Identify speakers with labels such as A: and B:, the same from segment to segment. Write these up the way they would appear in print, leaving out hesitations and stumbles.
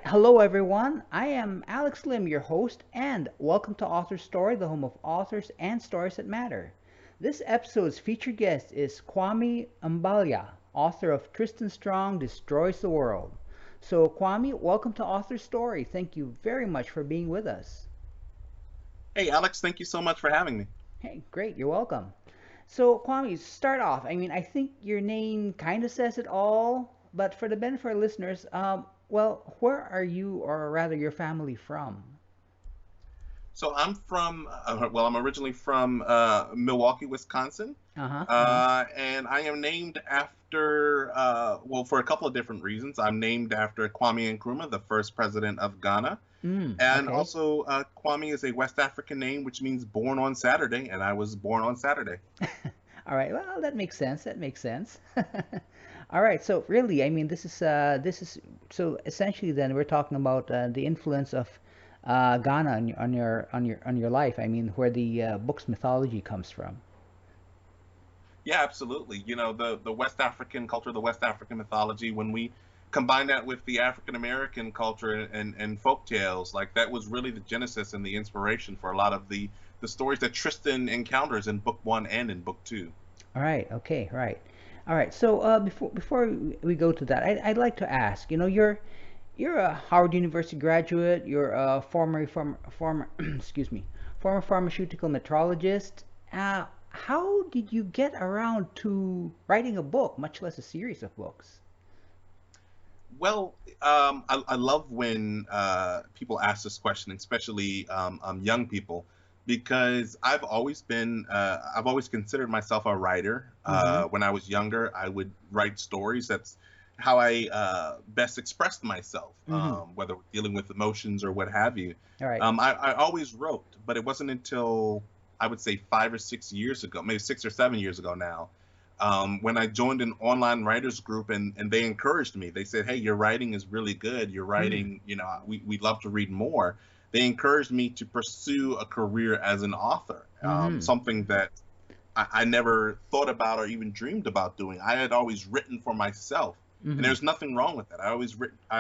A: Hello, everyone. I am Alex Lim, your host, and welcome to AuthorStory, the home of authors and stories that matter. This episode's featured guest is Kwame Mbalia, author of Tristan Strong Destroys the World. So, Kwame, welcome to AuthorStory. Thank you very much for being with us.
B: Hey, Alex, thank you so much for having me.
A: Hey, great, you're welcome. So, Kwame, start off. I think your name kind of says it all, but for the benefit of our listeners, where are you, or rather, your family from?
B: So I'm originally from Milwaukee, Wisconsin,
A: Uh huh. Uh huh.
B: and I am named after, for a couple of different reasons. I'm named after Kwame Nkrumah, the first president of Ghana, and
A: Okay.
B: also Kwame is a West African name, which means born on Saturday, and I was born on Saturday.
A: All right. Well, that makes sense. That makes sense. All right. So really, this is so essentially then we're talking about the influence of Ghana on your life. I mean, where the book's mythology comes from.
B: Yeah, absolutely. You know, the West African culture, the West African mythology, when we combine that with the African American culture and folk tales, like that was really the genesis and the inspiration for a lot of the stories that Tristan encounters in book one and in book two.
A: All right. Okay. Right. All right. So before we go to that, I'd like to ask. You're a Howard University graduate. You're a former excuse me, former pharmaceutical metrologist. How did you get around to writing a book, much less a series of books?
B: Well, I love when people ask this question, especially young people, because I've always considered myself a writer.
A: Mm-hmm.
B: When I was younger, I would write stories. That's how I best expressed myself,
A: Mm-hmm.
B: whether dealing with emotions or what have you.
A: All right.
B: I always wrote, but it wasn't until I would say 5 or 6 years ago, maybe 6 or 7 years ago now, when I joined an online writers group and they encouraged me. They said, "Hey, your writing is really good. Your
A: Mm.
B: writing, we'd love to read more." They encouraged me to pursue a career as an author,
A: Mm-hmm.
B: something that I never thought about or even dreamed about doing. I had always written for myself, and
A: Mm-hmm.
B: there's nothing wrong with that. I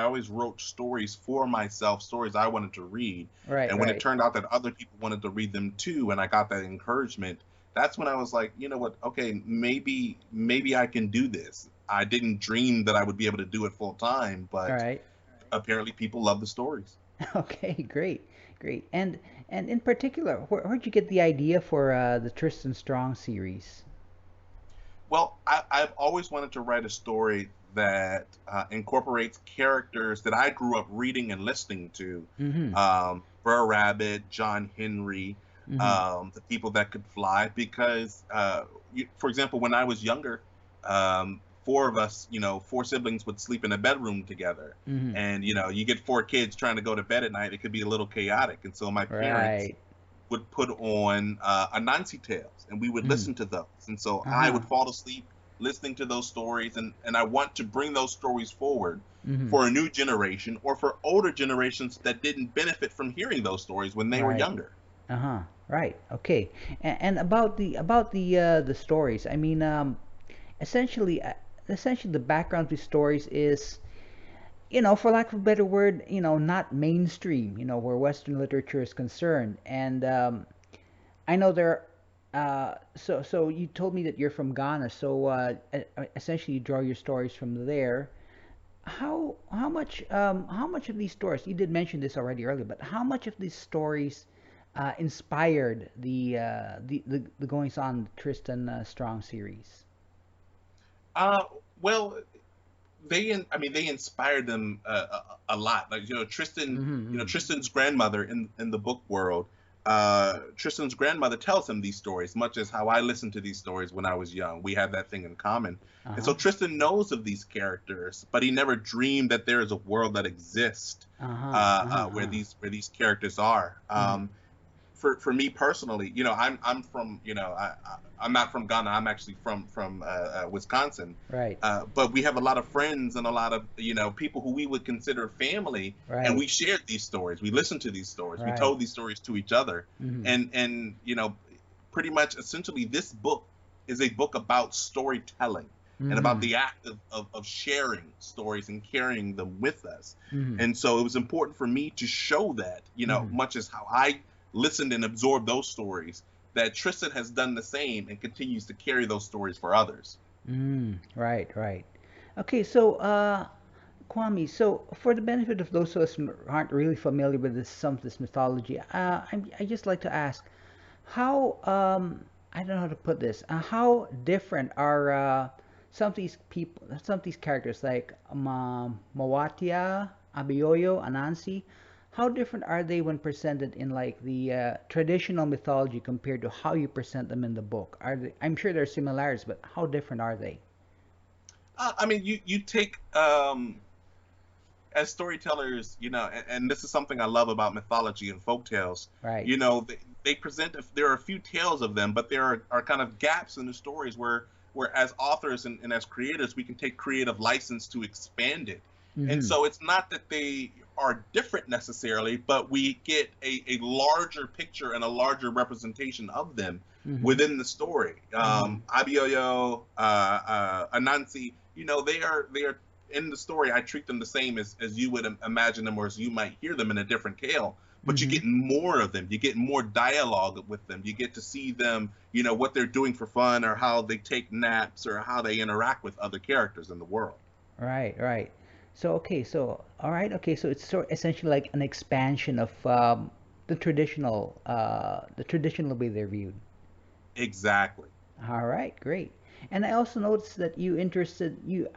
B: always wrote stories for myself, stories I wanted to read.
A: Right.
B: And when it
A: Right.
B: turned out that other people wanted to read them too, and I got that encouragement, that's when I was like, you know what? Okay, maybe I can do this. I didn't dream that I would be able to do it full time,
A: All
B: but
A: right.
B: apparently people love the stories.
A: Okay. Great. Great. And in particular, where'd you get the idea for the Tristan Strong series?
B: Well, I've always wanted to write a story that incorporates characters that I grew up reading and listening to.
A: Mm-hmm.
B: Burr Rabbit, John Henry,
A: Mm-hmm.
B: the people that could fly. Because, for example, when I was younger, four of us, four siblings would sleep in a bedroom together.
A: Mm-hmm.
B: And, you get four kids trying to go to bed at night, it could be a little chaotic. And so my parents
A: Right.
B: would put on Anansi tales, and we would
A: Mm-hmm.
B: listen to those. And so I
A: Uh-huh.
B: would fall asleep listening to those stories, and I want to bring those stories forward
A: Mm-hmm.
B: for a new generation or for older generations that didn't benefit from hearing those stories when they were
A: Right.
B: younger.
A: Uh-huh. Right. Okay. And about the stories. Essentially, essentially the background to stories is, for lack of a better word, not mainstream. Where Western literature is concerned. And I know there. So you told me that you're from Ghana. So essentially, you draw your stories from there. How much of these stories, you did mention this already earlier, but how much of these stories inspired the goings on Tristan Strong series?
B: Uh, well, I mean, they inspired them a lot. Like,
A: Mm-hmm.
B: Tristan's grandmother in the book world. Tristan's grandmother tells him these stories, much as how I listened to these stories when I was young. We have that thing in common, and
A: Uh-huh.
B: so Tristan knows of these characters, but he never dreamed that there is a world that exists
A: Uh-huh. Uh-huh. Uh-huh.
B: where these characters are.
A: Mm-hmm.
B: For me personally, I'm from, I'm not from Ghana. I'm actually from Wisconsin,
A: Right.
B: but we have a lot of friends and a lot of people who we would consider family, and
A: Right.
B: we shared these stories. We listened to these stories. We
A: Right.
B: told these stories to each other,
A: Mm-hmm.
B: and pretty much essentially this book is a book about storytelling. and about
A: Mm-hmm.
B: the act of sharing stories and carrying them with us.
A: Mm-hmm.
B: And so it was important for me to show that,
A: Mm-hmm.
B: much as how I listened and absorbed those stories, that Tristan has done the same and continues to carry those stories for others.
A: Right, right. Okay, so Kwame, so for the benefit of those of us who aren't really familiar with some of this mythology, I just like to ask, how I don't know how to put this. How different are some of these people, some of these characters like Mawatia, Abiyoyo, Anansi? How different are they when presented in like the traditional mythology compared to how you present them in the book? Are they, I'm sure there are similarities, but how different are they?
B: I mean, you take as storytellers, and this is something I love about mythology and folk tales.
A: Right.
B: They present. There are a few tales of them, but there are kind of gaps in the stories where as authors and as creators, we can take creative license to expand it. And
A: Mm-hmm.
B: so it's not that they are different necessarily, but we get a larger picture and a larger representation of them
A: Mm-hmm.
B: within the story.
A: Mm-hmm.
B: Abioyo, Anansi, they are in the story. I treat them the same as you would imagine them, or as you might hear them in a different tale. But you
A: Mm-hmm.
B: get more of them. You get more dialogue with them. You get to see them, what they're doing for fun, or how they take naps, or how they interact with other characters in the world.
A: Right, right. So okay, so all right, okay, so it's sort essentially like an expansion of the traditional way they're viewed.
B: Exactly.
A: All right, great. And I also noticed that interested, you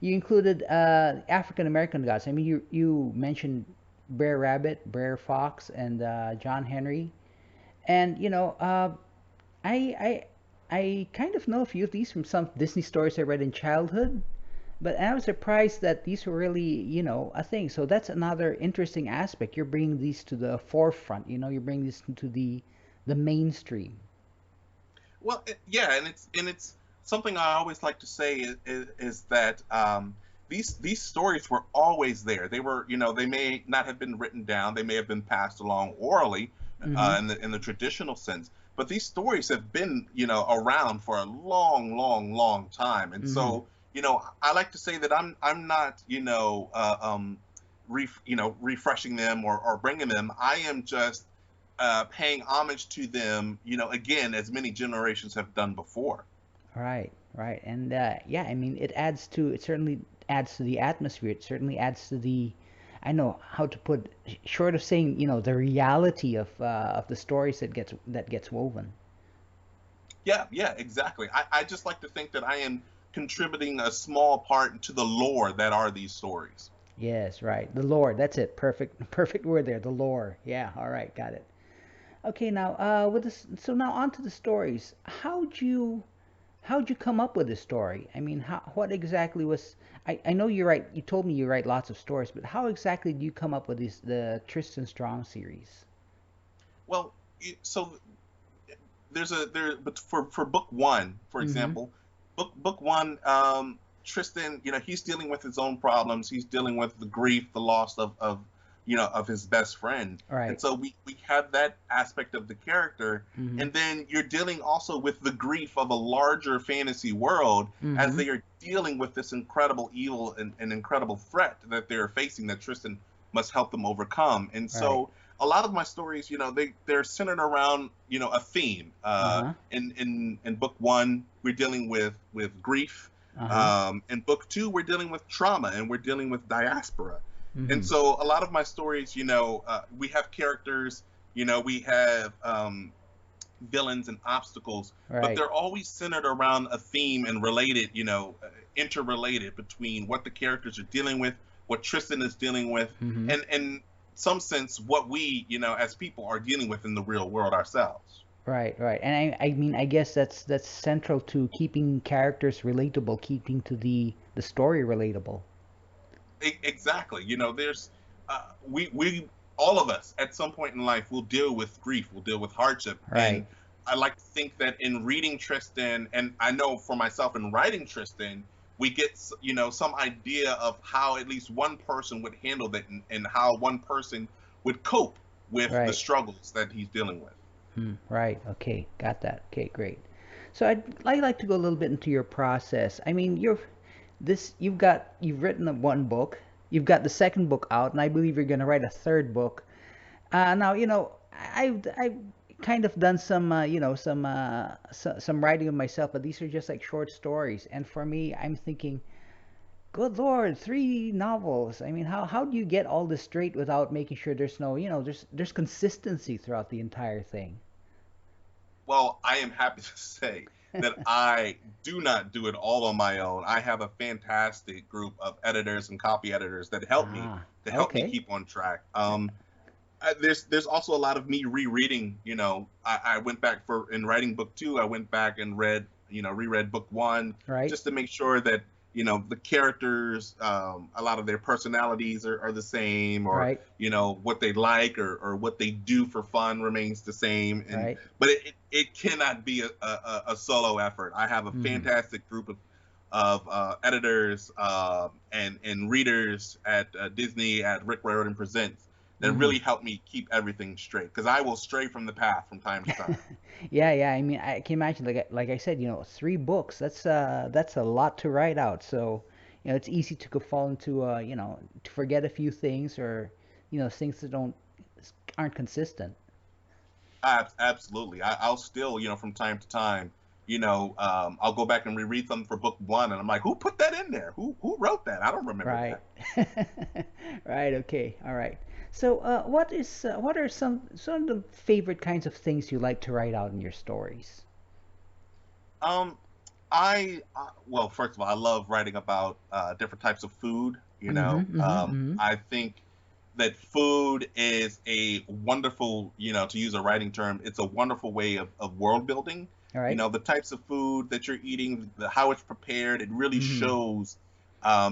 A: included African American gods. I mean, you mentioned Brer Rabbit, Brer Fox, and John Henry, and I I kind of know a few of these from some Disney stories I read in childhood. But I was surprised that these were really, a thing. So that's another interesting aspect. You're bringing these to the forefront. You're bringing this to the mainstream.
B: Well, yeah, and it's something I always like to say is that these stories were always there. They were, they may not have been written down. They may have been passed along orally
A: Mm-hmm.
B: in the traditional sense. But these stories have been, around for a long, long, long time. And
A: Mm-hmm.
B: so, I like to say that I'm not, refreshing them or bringing them. I am just paying homage to them, again, as many generations have done before.
A: Right, right. And yeah, I mean, it certainly adds to the atmosphere. It certainly adds to I know how to put, short of saying, the reality of the stories that gets woven.
B: Yeah, yeah, exactly. I just like to think that I am contributing a small part to the lore that are these stories.
A: Yes, right. The lore. That's it. Perfect, perfect word there. The lore. Yeah. All right. Got it. Okay. Now, with this, so now on to the stories. How'd you come up with this story? I mean, what exactly was? I know you write. You told me you write lots of stories, but how exactly do you come up with the Tristan Strong series?
B: Well, so but for book one, for
A: Mm-hmm.
B: example, book one, Tristan, he's dealing with his own problems. He's dealing with the grief, the loss of his best friend,
A: All
B: and
A: right.
B: so we have that aspect of the character,
A: Mm-hmm.
B: and then you're dealing also with the grief of a larger fantasy world as
A: Mm-hmm.
B: they are dealing with this incredible evil and incredible threat that they're facing that Tristan must help them overcome, and
A: Right.
B: so a lot of my stories, they're centered around, a theme.
A: Uh-huh.
B: In book one, we're dealing with grief.
A: Uh-huh.
B: In book two, we're dealing with trauma and we're dealing with diaspora. And
A: Mm-hmm.
B: so a lot of my stories, we have characters, we have villains and obstacles, but
A: Right.
B: they're always centered around a theme and related, interrelated between what the characters are dealing with, what Tristan is dealing with,
A: Mm-hmm.
B: and in some sense, what we, as people are dealing with in the real world ourselves.
A: Right, right. And I mean, I guess that's central to keeping characters relatable, keeping to the story relatable.
B: Exactly. There's we all of us at some point in life will deal with grief, will deal with hardship, and
A: Right.
B: I like to think that in reading Tristan, and I know for myself in writing Tristan, we get some idea of how at least one person would handle that, and how one person would cope with the
A: Right.
B: struggles that he's dealing with.
A: Right. Okay. Got that. Okay, great. So I'd like to go a little bit into your process. I mean, you've written one book, you've got the second book out, and I believe you're going to write a third book. Now, I've kind of done some, some writing of myself, but these are just like short stories. And for me, I'm thinking, good Lord, three novels. I mean, how do you get all this straight without making sure there's no, there's consistency throughout the entire thing?
B: Well, I am happy to say that I do not do it all on my own. I have a fantastic group of editors and copy editors that help me
A: Ah,
B: to help me
A: okay,
B: keep on track. There's also a lot of me rereading. I went back for in writing book two. I went back and reread book one
A: right,
B: just to make sure that the characters, a lot of their personalities are the same, or
A: right,
B: what they like, or what they do for fun remains the same. And
A: right.
B: but it cannot be a solo effort. I have a
A: Mm-hmm.
B: fantastic group of editors, and readers at Disney, at Rick Riordan Presents, that
A: Mm-hmm.
B: really help me keep everything straight, because I will stray from the path from time to time.
A: Yeah, yeah. I mean, I can imagine, like I said, three books. That's a lot to write out. So, it's easy to go fall into, to forget a few things, or, things that aren't consistent.
B: Absolutely. I'll still, from time to time, I'll go back and reread something for book one, and I'm like, who put that in there? Who wrote that? I don't remember
A: Right.
B: that.
A: Right. Okay. All right. So, what are some of the favorite kinds of things you like to write out in your stories?
B: Um, well, first of all, I love writing about different types of food.
A: Mm-hmm. Mm-hmm. Mm-hmm.
B: I think that food is a wonderful, to use a writing term, it's a wonderful way of world building.
A: All right.
B: The types of food that you're eating, how it's prepared, it really
A: Mm-hmm.
B: shows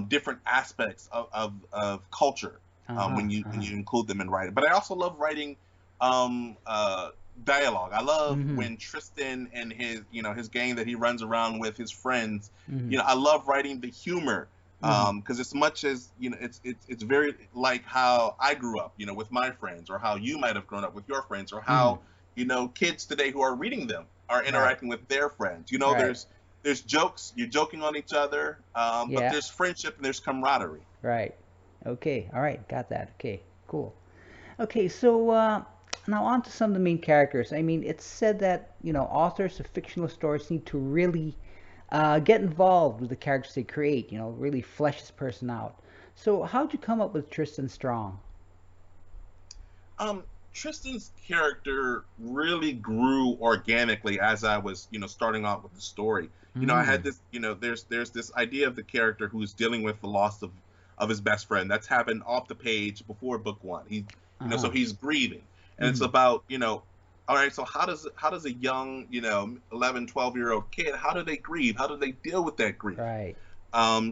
B: different aspects of culture,
A: Uh-huh.
B: when
A: Uh-huh.
B: you include them in writing. But I also love writing um, uh, dialogue. I love
A: Mm-hmm.
B: when Tristan and his gang that he runs around with, his friends.
A: Mm-hmm.
B: I love writing the humor,
A: Mm-hmm.
B: because as much as it's very like how I grew up, with my friends, or how you might have grown up with your friends, or
A: Mm-hmm.
B: how kids today who are reading them are
A: Right.
B: interacting with their friends.
A: Right.
B: There's jokes, you're joking on each other, but
A: Yeah.
B: there's friendship and there's camaraderie.
A: Right. Okay. All right. Got that. Okay. Cool. Okay. So, now on to some of the main characters. I mean, it's said that, authors of fictional stories need to really get involved with the characters they create, really flesh this person out. So, how'd you come up with Tristan Strong?
B: Um, Tristan's character really grew organically as I was, starting out with the story. I had
A: Mm.
B: this, there's this idea of the character who's dealing with the loss of his best friend. That's happened off the page before book one. So
A: Uh-huh.
B: he's grieving, and it's
A: Mm-hmm.
B: about, all right, so how does a young, 11, 12-year-old kid, how do they grieve? How do they deal with that grief?
A: Right.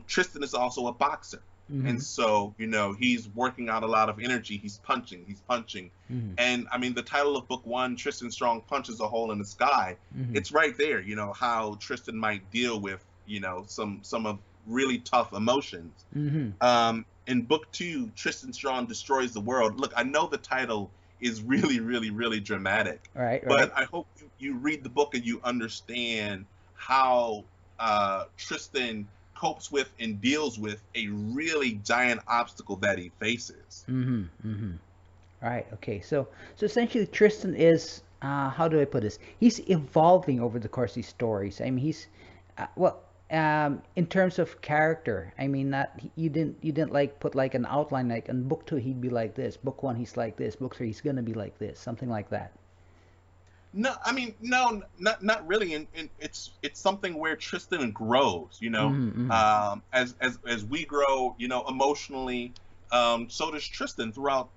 B: Tristan is also a boxer.
A: Mm-hmm.
B: And so, he's working out a lot of energy. He's punching.
A: Mm-hmm.
B: And I mean, the title of book one, Tristan Strong Punches a Hole in the Sky,
A: Mm-hmm.
B: it's right there, how Tristan might deal with, some of really tough emotions.
A: Mm-hmm.
B: In book two, Tristan Strong Destroys the World. Look, I know the title is really, really, really dramatic,
A: Right.
B: but
A: Right.
B: I hope you read the book and you understand how Tristan copes with and deals with a really giant obstacle that he faces.
A: Mm-hmm. Mm-hmm. Right. Okay. So essentially, Tristan is, how do I put this? He's evolving over the course of these stories. I mean, well, in terms of character. I mean, not you didn't like put like an outline, like in book two he'd be like this, book one he's like this, book three he's gonna be like this, something like that.
B: No, I mean, no, not really. And it's something where Tristan grows,
A: Mm-hmm.
B: as we grow, emotionally. So does Tristan throughout,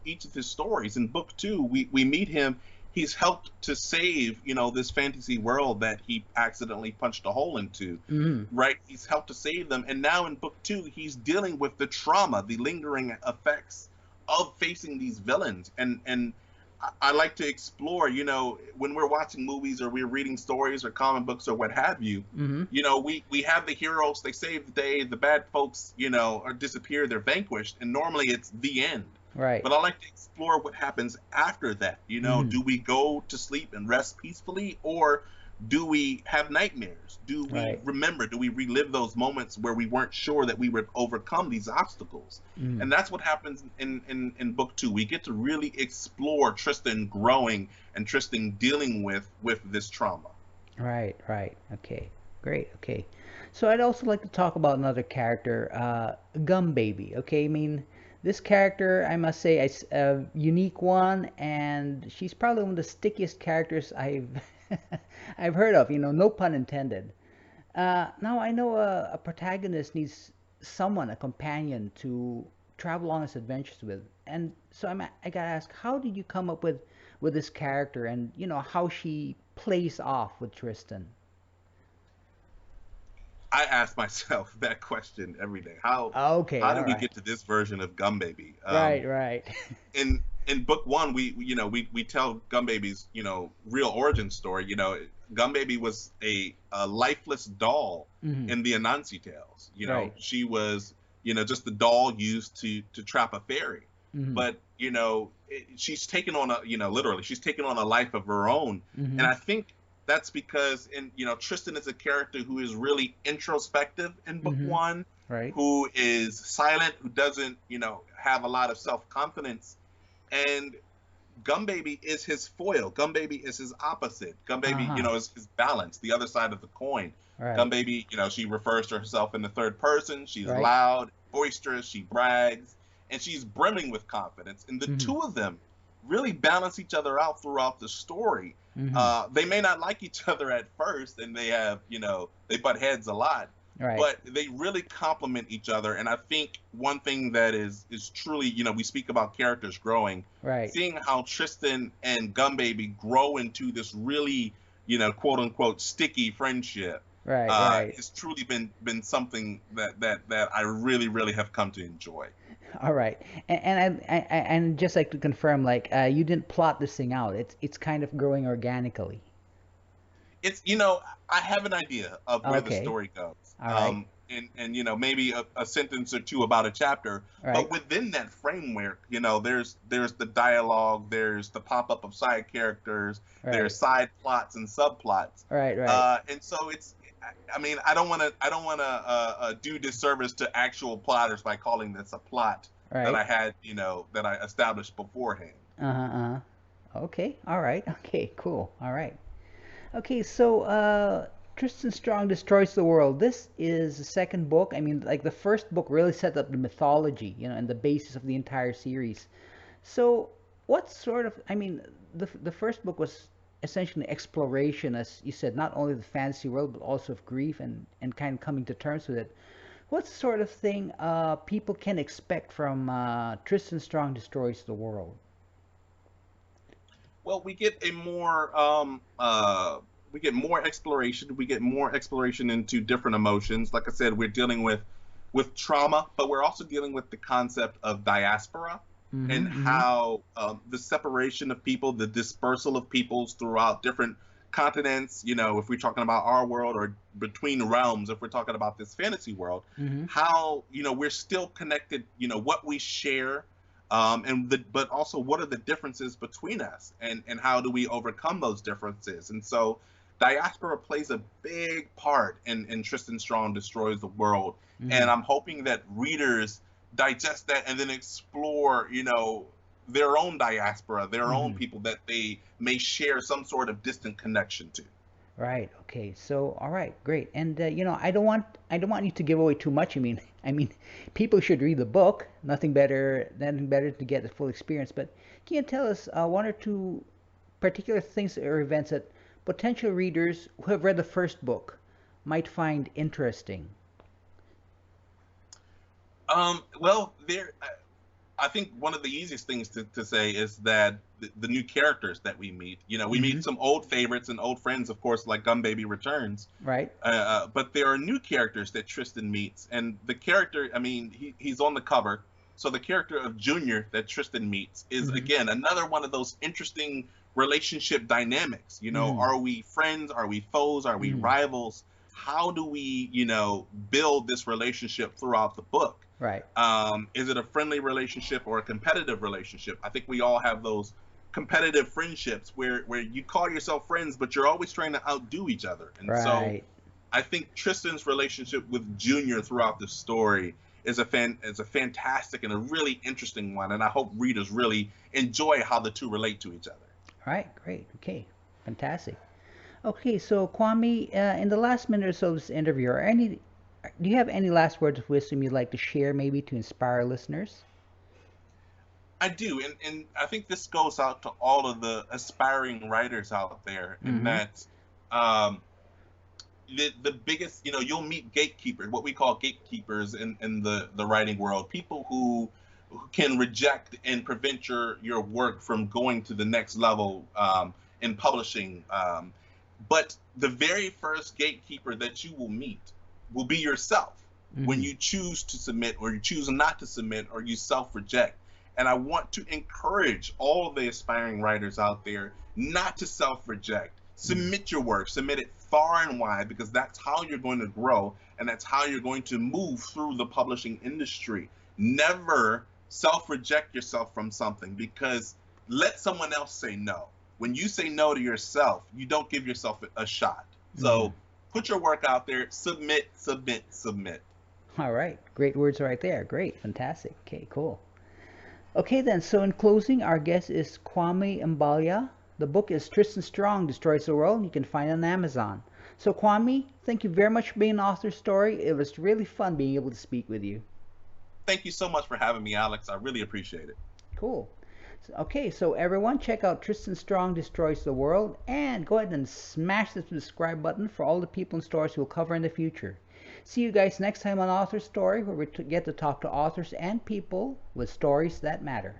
B: each of his stories. In book two, we meet him. He's helped to save, this fantasy world that he accidentally punched a hole into,
A: Mm-hmm.
B: right? He's helped to save them, and now in book two, he's dealing with the trauma, the lingering effects of facing these villains. And I like to explore, when we're watching movies or we're reading stories or comic books or what have you,
A: Mm-hmm.
B: we have the heroes, they save the day, the bad folks, are disappear, they're vanquished, and normally it's the end.
A: Right.
B: But I like to explore what happens after that.
A: Mm-hmm.
B: Do we go to sleep and rest peacefully, or do we have nightmares? Do we
A: Right.
B: remember? Do we relive those moments where we weren't sure that we would overcome these obstacles?
A: Mm.
B: And that's what happens in book two. We get to really explore Tristan growing and Tristan dealing with this trauma.
A: Right, right. Okay. Great. Okay. So I'd also like to talk about another character, Gum Baby. Okay, I mean, this character, I must say, is a unique one, and she's probably one of the stickiest characters I've I've heard of. No pun intended. Now I know a protagonist needs someone, a companion to travel on his adventures with, and so I gotta ask, how did you come up with this character, and how she plays off with Tristan?
B: I ask myself that question every day. How
A: Okay,
B: how
A: all
B: did we
A: right,
B: get to this version of Gum Baby?
A: right, right,
B: In book one, we tell Gum Baby's real origin story. Gum Baby was a lifeless doll
A: hmm,
B: in the Anansi tales.
A: right,
B: She was just the doll used to trap a fairy,
A: hmm,
B: but she's taken on a literally she's taken on a life of her own,
A: hmm,
B: and I think that's because Tristan is a character who is really introspective in book
A: hmm,
B: one,
A: right,
B: who is silent, who doesn't have a lot of self confidence, and Gum Baby is his foil. Gum Baby is his opposite. Gum Baby,
A: uh-huh,
B: is his balance, the other side of the coin. Gum
A: right,
B: Baby, she refers to herself in the third person. She's
A: right,
B: loud, boisterous, she brags, and she's brimming with confidence. And the
A: hmm,
B: two of them really balance each other out throughout the story.
A: hmm,
B: They may not like each other at first, and they have, they butt heads a lot,
A: right,
B: but they really complement each other. And I think one thing that is truly, we speak about characters growing,
A: right,
B: seeing how Tristan and Gum Baby grow into this really, quote unquote sticky friendship,
A: right, right.
B: has truly been something that I really really have come to enjoy.
A: All right, and just like to confirm, like you didn't plot this thing out. It's kind of growing organically.
B: It's I have an idea of where the
A: Okay.
B: story goes,
A: All right.
B: and maybe a sentence or two about a chapter, but
A: Right.
B: within that framework, there's the dialogue, there's the pop up of side characters,
A: Right.
B: there's side plots and subplots,
A: Right. Right.
B: and so it's. I mean, I don't want to do disservice to actual plotters by calling this a plot that
A: Right.
B: I had, that I established beforehand.
A: Uh-huh. Uh-huh. Okay. All right. Okay. Cool. All right. Okay. So, Tristan Strong Destroys the World. This is the second book. I mean, like the first book really set up the mythology, and the basis of the entire series. So, what sort of, I mean, the first book was essentially an exploration, as you said, not only of the fantasy world, but also of grief and kind of coming to terms with it. What sort of thing people can expect from Tristan Strong Destroys the World?
B: Well, we get more exploration. We get more exploration into different emotions. Like I said, we're dealing with trauma, but we're also dealing with the concept of diaspora
A: Mm-hmm.
B: and
A: Mm-hmm.
B: how the separation of people, the dispersal of peoples throughout different continents. If we're talking about our world, or between realms, if we're talking about this fantasy world,
A: Mm-hmm.
B: how we're still connected. What we share, but also what are the differences between us, and how do we overcome those differences? And so diaspora plays a big part in Tristan Strong Destroys the World,
A: Mm-hmm.
B: and I'm hoping that readers digest that and then explore their own diaspora, their own
A: Mm-hmm.
B: people that they may share some sort of distant connection to.
A: Right. Okay. So, all right, great. And I don't want you to give away too much. I mean, people should read the book. Nothing better to get the full experience. But can you tell us one or two particular things or events that potential readers who have read the first book might find interesting?
B: Well, I think one of the easiest things to say is that the new characters that we meet, we
A: Mm-hmm.
B: meet some old favorites and old friends, of course, like Gum Baby returns.
A: Right.
B: But there are new characters that Tristan meets, and the character, I mean, he's on the cover. So the character of Junior that Tristan meets is
A: Mm-hmm.
B: again another one of those interesting relationship dynamics.
A: Mm-hmm.
B: Are we friends? Are we foes? Are we
A: Mm-hmm.
B: rivals? How do we, build this relationship throughout the book?
A: Right.
B: Is it a friendly relationship or a competitive relationship? I think we all have those competitive friendships where you call yourself friends, but you're always trying to outdo each other. And so
A: Right.
B: I think Tristan's relationship with Junior throughout the story is a fantastic and a really interesting one, and I hope readers really enjoy how the two relate to each other.
A: All right. Great. Okay. Fantastic. Okay. So Kwame, in the last minute or so of this interview, do you have any last words of wisdom you'd like to share, maybe to inspire listeners?
B: I do, and I think this goes out to all of the aspiring writers out there, and
A: Mm-hmm.
B: that um, the biggest, you'll meet gatekeepers, what we call gatekeepers in the writing world, people who can reject and prevent your work from going to the next level in publishing. But the very first gatekeeper that you will meet will be yourself when
A: Mm-hmm.
B: you choose to submit or you choose not to submit or you self reject. And I want to encourage all of the aspiring writers out there not to self reject.
A: Mm-hmm.
B: Submit your work, submit it far and wide, because that's how you're going to grow and that's how you're going to move through the publishing industry. Never self reject yourself from something, because let someone else say no. When you say no to yourself, you don't give yourself a shot.
A: Mm-hmm.
B: So put your work out there, submit, submit, submit.
A: All right. Great words right there. Great. Fantastic. Okay. Cool. Okay, then. So, in closing, our guest is Kwame Mbalia. The book is Tristan Strong Destroys the World. You can find it on Amazon. So, Kwame, thank you very much for being an author story. It was really fun being able to speak with you.
B: Thank you so much for having me, Alex. I really appreciate it.
A: Cool. Okay, so everyone, check out Tristan Strong Destroys the World and go ahead and smash the subscribe button for all the people and stories we'll cover in the future. See you guys next time on Author Story, where we get to talk to authors and people with stories that matter.